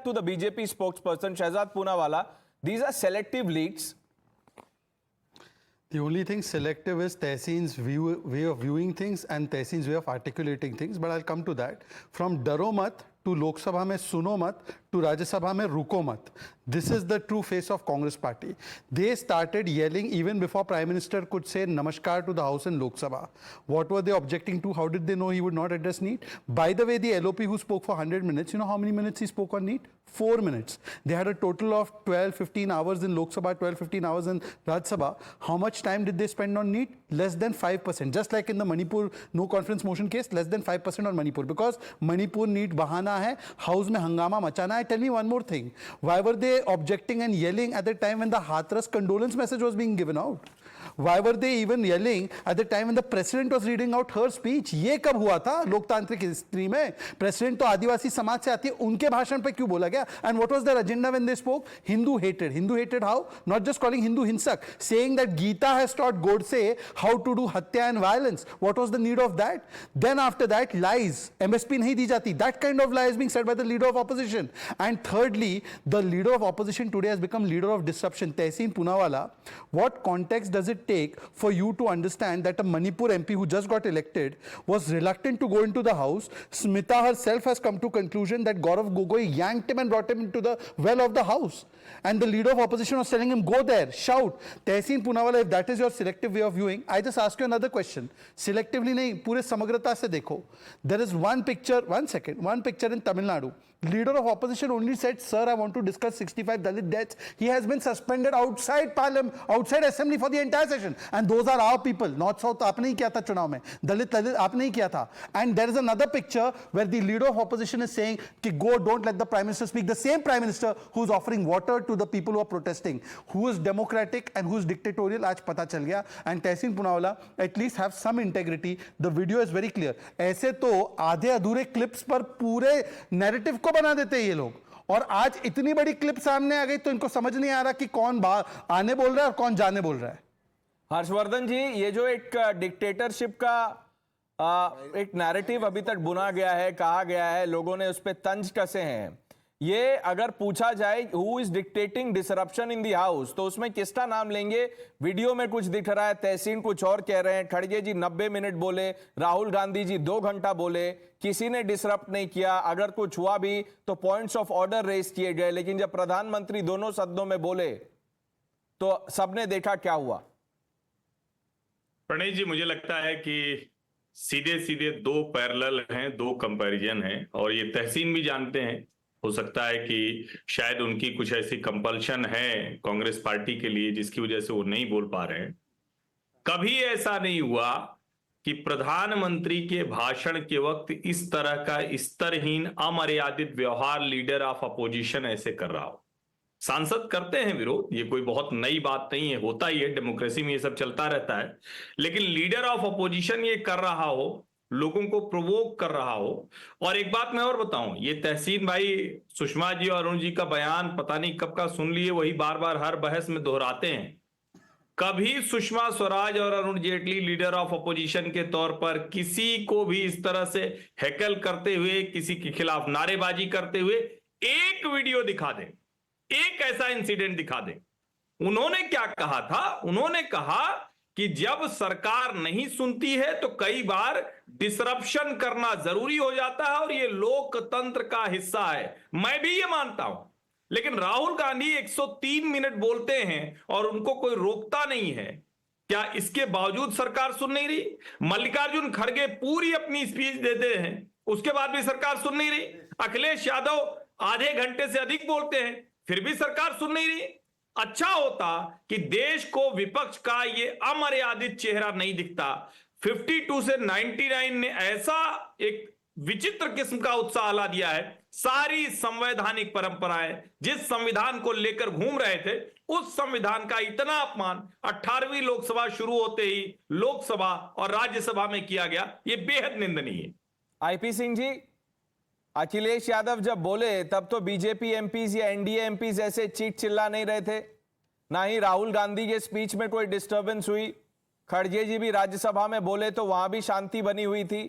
back to the BJP spokesperson, Shehzad Poonawalla. These are selective leaks. The only thing selective is Tehseen's way of viewing things and Tehseen's way of articulating things, but I'll come to that. From Daro Mat to Lok Sabha mein Suno Mat to Rajya Sabha mein Ruko Mat. This is the true face of Congress party. They started yelling even before Prime Minister could say Namaskar to the House in Lok Sabha. What were they objecting to? How did they know he would not address NEET? By the way, the LOP who spoke for 100 minutes, you know how many minutes he spoke on NEET? 4 minutes. They had a total of 12-15 hours in Lok Sabha, 12-15 hours in Rajya Sabha. How much time did they spend on NEET? Less than 5%. Just like in the Manipur no conference motion case, less than 5% on Manipur. Because Manipur NEET bahana hai, house mein hangama machana hai. Tell me one more thing. Why were they objecting and yelling at the time when the Hathras condolence message was being given out? Why were they even yelling at the time when the president was reading out her speech? ये कब हुआ था लोकतांत्रिक history में? President तो आदिवासी समाज से आती है, उनके भाषण पे क्यों बोला गया? And what was their agenda when they spoke? Hindu hatred. Hindu hatred how? Not just calling Hindu hinsak, saying that Gita has taught Godse how to do hatya and violence. What was the need of that? Then after that, lies. MSP nahi di jati. That kind of lie is being said by the leader of opposition. And thirdly, the leader of opposition today has become leader of disruption. Tehseen Poonawalla. What context does it take for you to understand that a Manipur MP who just got elected was reluctant to go into the house? Smita herself has come to conclusion that Gaurav Gogoi yanked him and brought him into the well of the house. And the leader of opposition was telling him, go there, shout. Tehseen Poonawalla, if that is your selective way of viewing, I just ask you another question. Selectively nahi, pure samagrata se dekho. There is one picture in Tamil Nadu. Leader of opposition only said, sir, I want to discuss 65 Dalit deaths. He has been suspended outside Parliament, outside Assembly for the entire session. And those are our people. North South aapne hi kiya tha chunav mein. Dalit aapne hi kiya tha. And there is another picture where the leader of opposition is saying, ki go, don't let the Prime Minister speak. The same Prime Minister who is offering water to the people who are protesting. Who is democratic and who is dictatorial, aaj pata chal gaya. And Tehseen Poonawalla at least have some integrity. The video is very clear. ऐसे तो आधे अधूरे clips पर पूरे narrative को बना देते हैं ये लोग, और आज इतनी बड़ी क्लिप सामने आ गई तो इनको समझ नहीं आ रहा कि कौन आने बोल रहा है और कौन जाने बोल रहा है। हर्षवर्धन जी, ये जो एक डिक्टेटरशिप का एक नैरेटिव अभी तक बुना गया है, कहा गया है, लोगों ने उस पर तंज कसे हैं, ये अगर पूछा जाए who is dictating disruption in the house तो उसमें किसका नाम लेंगे? वीडियो में कुछ दिख रहा है, तहसीन कुछ और कह रहे हैं, खड़गे जी 90 मिनट बोले, राहुल गांधी जी 2 घंटा बोले, किसी ने डिसरप्ट नहीं किया। अगर कुछ हुआ भी तो पॉइंट्स ऑफ ऑर्डर रेज किए गए, लेकिन जब प्रधानमंत्री दोनों सदनों में बोले तो सबने देखा क्या हुआ। प्रणय जी, मुझे लगता है कि सीधे सीधे 2 पैरेलल हैं, 2 कंपैरिजन हैं, और ये तहसीन भी जानते हैं। हो सकता है कि शायद उनकी कुछ ऐसी कंपल्शन है कांग्रेस पार्टी के लिए जिसकी वजह से वो नहीं बोल पा रहे हैं। कभी ऐसा नहीं हुआ कि प्रधानमंत्री के भाषण के वक्त इस तरह का स्तरहीन अमर्यादित व्यवहार लीडर ऑफ अपोजिशन ऐसे कर रहा हो। सांसद करते हैं विरोध, ये कोई बहुत नई बात नहीं है, होता ही है, डेमोक्रेसी में ये सब चलता रहता है, लेकिन लीडर ऑफ अपोजिशन ये कर रहा हो, लोगों को प्रोवोक कर रहा हो। और एक बात मैं और बताऊं, ये तहसीन भाई सुषमा जी और अरुण जी का बयान पता नहीं कब का सुन लिए, वही बार बार हर बहस में दोहराते हैं। कभी सुषमा स्वराज और Arun Jaitley leader of opposition के तौर पर किसी को भी इस तरह से हैकल करते हुए, किसी के खिलाफ नारेबाजी करते हुए एक वीडियो दिखा दें, एक ऐसा इंसिडेंट दिखा दें। उन्होंने क्या कहा था? उन्होंने कहा कि जब सरकार नहीं सुनती है तो कई बार डिसरप्शन करना जरूरी हो जाता है और ये लोकतंत्र का हिस्सा है। मैं भी ये मानता हूं, लेकिन राहुल गांधी 103 मिनट बोलते हैं और उनको कोई रोकता नहीं है। क्या इसके बावजूद सरकार सुन नहीं रही? मल्लिकार्जुन खड़गे पूरी अपनी स्पीच देते हैं, उसके बाद भी सरकार सुन नहीं रही। अखिलेश यादव आधे घंटे से अधिक बोलते हैं, फिर भी सरकार सुन नहीं रही। अच्छा होता कि देश को विपक्ष का ये अमर्यादित चेहरा नहीं दिखता। 52 से 99 ने ऐसा एक विचित्र किस्म का उत्साह ला दिया है। सारी संवैधानिक परंपराएं जिस संविधान को लेकर घूम रहे थे, उस संविधान का इतना अपमान 18वीं लोकसभा शुरू होते ही लोकसभा और राज्यसभा में किया गया, ये बेहद निंदनीय है। आईपी सिंह जी, अखिलेश यादव जब बोले तब तो बीजेपी एमपीज या एनडीए एमपीज ऐसे चीख चिल्ला नहीं रहे थे, ना ही राहुल गांधी के स्पीच में कोई डिस्टर्बेंस हुई। खड़गे जी भी राज्यसभा में बोले तो वहां भी शांति बनी हुई थी।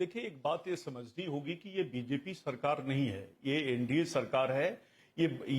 देखिए, एक बात ये समझनी होगी कि ये बीजेपी सरकार नहीं है, ये एनडीए सरकार है। ये